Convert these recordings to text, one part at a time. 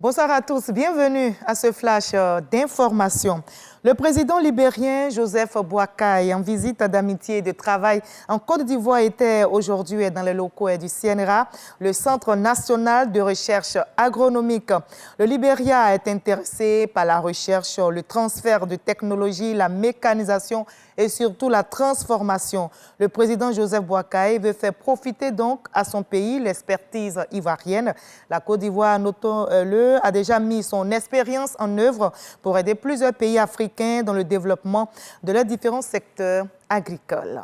Bonsoir à tous, bienvenue à ce flash d'information. Le président libérien Joseph Boakai, en visite d'amitié et de travail en Côte d'Ivoire, était aujourd'hui dans les locaux du CNRA, le Centre national de recherche agronomique. Le Libéria est intéressé par la recherche, le transfert de technologies, la mécanisation et surtout la transformation. Le président Joseph Boakai veut faire profiter donc à son pays l'expertise ivoirienne. La Côte d'Ivoire, notons-le, a déjà mis son expérience en œuvre pour aider plusieurs pays africains dans le développement de leurs différents secteurs agricoles.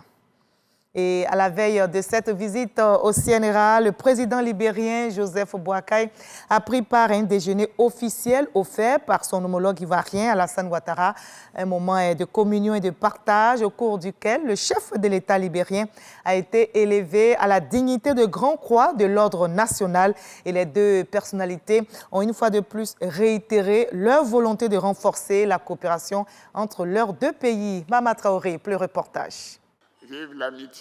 Et à la veille de cette visite au CNRA, le président libérien Joseph Boakai a pris part à un déjeuner officiel offert par son homologue ivoirien Alassane Ouattara, un moment de communion et de partage au cours duquel le chef de l'État libérien a été élevé à la dignité de Grand Croix de l'Ordre national et les deux personnalités ont une fois de plus réitéré leur volonté de renforcer la coopération entre leurs deux pays. Mama Traoré, plus reportage.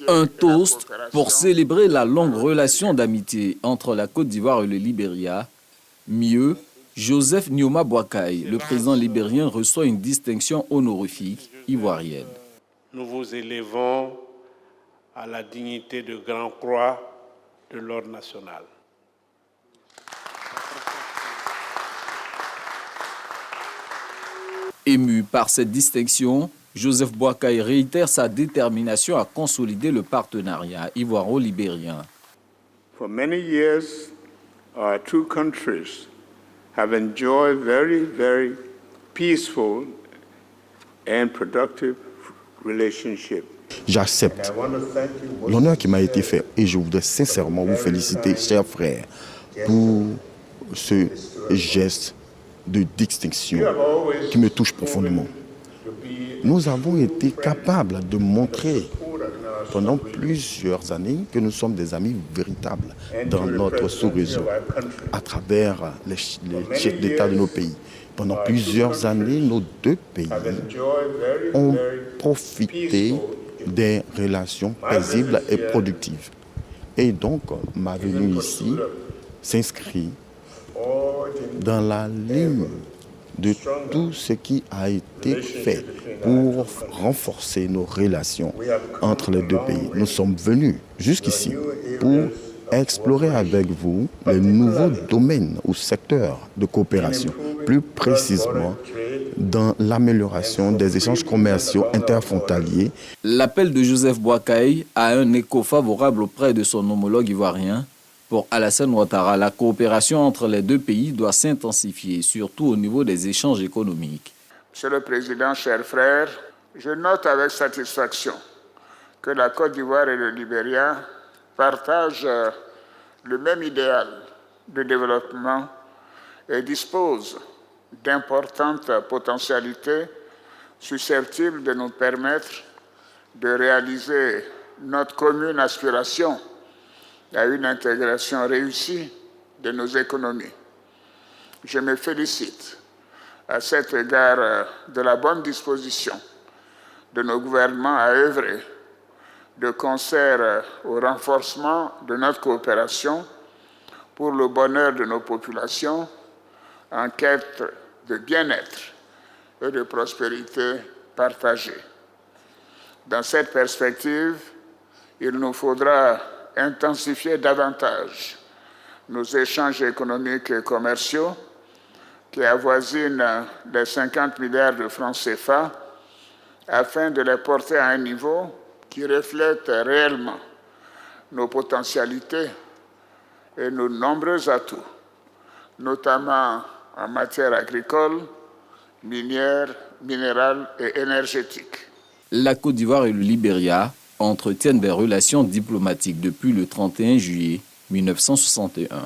Un toast pour célébrer la longue relation d'amitié entre la Côte d'Ivoire et le Libéria. Mieux, Joseph Nyoma Boakai, le président libérien, reçoit une distinction honorifique ivoirienne. Nous vous élevons à la dignité de Grand Croix de l'Ordre national. Ému par cette distinction, Joseph Boakai réitère sa détermination à consolider le partenariat ivoiro-libérien. For many years, our two countries have enjoyed very peaceful and productive relationships. J'accepte l'honneur qui m'a été fait et je voudrais sincèrement vous féliciter, chers frères, pour ce geste de distinction qui me touche profondément. Nous avons été capables de montrer pendant plusieurs années que nous sommes des amis véritables dans notre sous-région, à travers les chefs d'État de nos pays. Pendant plusieurs années, nos deux pays ont profité des relations paisibles et productives. Et donc, ma venue ici s'inscrit dans la ligne de tout ce qui a été fait pour renforcer nos relations entre les deux pays. Nous sommes venus jusqu'ici pour explorer avec vous les nouveaux domaines ou secteurs de coopération, plus précisément dans l'amélioration des échanges commerciaux interfrontaliers. L'appel de Joseph Boakai a un écho favorable auprès de son homologue ivoirien. Pour Alassane Ouattara, la coopération entre les deux pays doit s'intensifier, surtout au niveau des échanges économiques. Monsieur le Président, chers frères, je note avec satisfaction que la Côte d'Ivoire et le Libéria partagent le même idéal de développement et disposent d'importantes potentialités susceptibles de nous permettre de réaliser notre commune aspiration à une intégration réussie de nos économies. Je me félicite à cet égard de la bonne disposition de nos gouvernements à œuvrer de concert au renforcement de notre coopération pour le bonheur de nos populations en quête de bien-être et de prospérité partagée. Dans cette perspective, il nous faudra intensifier davantage nos échanges économiques et commerciaux qui avoisinent les 50 milliards de francs CFA afin de les porter à un niveau qui reflète réellement nos potentialités et nos nombreux atouts, notamment en matière agricole, minière, minérale et énergétique. La Côte d'Ivoire et le Libéria entretiennent des relations diplomatiques depuis le 31 juillet 1961.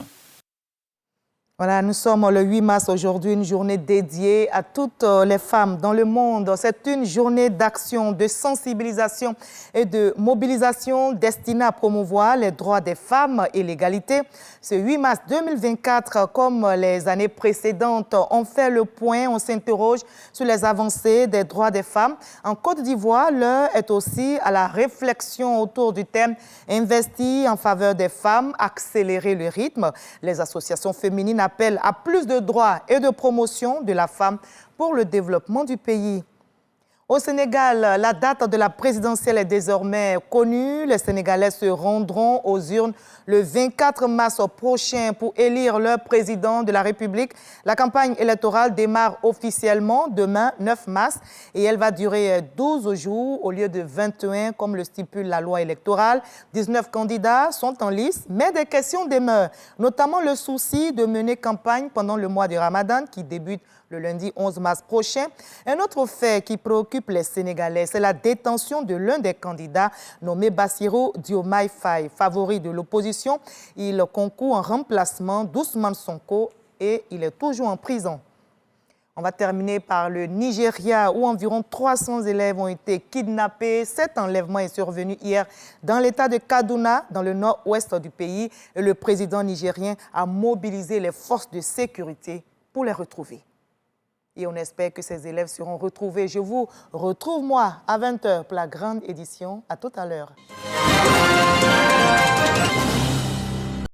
Voilà, nous sommes le 8 mars aujourd'hui, une journée dédiée à toutes les femmes dans le monde. C'est une journée d'action, de sensibilisation et de mobilisation destinée à promouvoir les droits des femmes et l'égalité. Ce 8 mars 2024, comme les années précédentes, on fait le point, on s'interroge sur les avancées des droits des femmes. En Côte d'Ivoire, l'heure est aussi à la réflexion autour du thème « Investir en faveur des femmes, accélérer le rythme ». Les associations féminines appel à plus de droits et de promotion de la femme pour le développement du pays. Au Sénégal, la date de la présidentielle est désormais connue. Les Sénégalais se rendront aux urnes le 24 mars prochain pour élire leur président de la République. La campagne électorale démarre officiellement demain, 9 mars, et elle va durer 12 jours au lieu de 21 comme le stipule la loi électorale. 19 candidats sont en lice, mais des questions demeurent, notamment le souci de mener campagne pendant le mois de Ramadan qui débute le lundi 11 mars prochain. Un autre fait qui préoccupe les Sénégalais, c'est la détention de l'un des candidats nommé Bassirou Diomaye Faye, favori de l'opposition. Il concourt en remplacement d'Ousmane Sonko et il est toujours en prison. On va terminer par le Nigeria où environ 300 élèves ont été kidnappés. Cet enlèvement est survenu hier dans l'état de Kaduna, dans le nord-ouest du pays. Et le président nigérien a mobilisé les forces de sécurité pour les retrouver. Et on espère que ces élèves seront retrouvés. Je vous retrouve, moi, à 20h pour la grande édition. À tout à l'heure.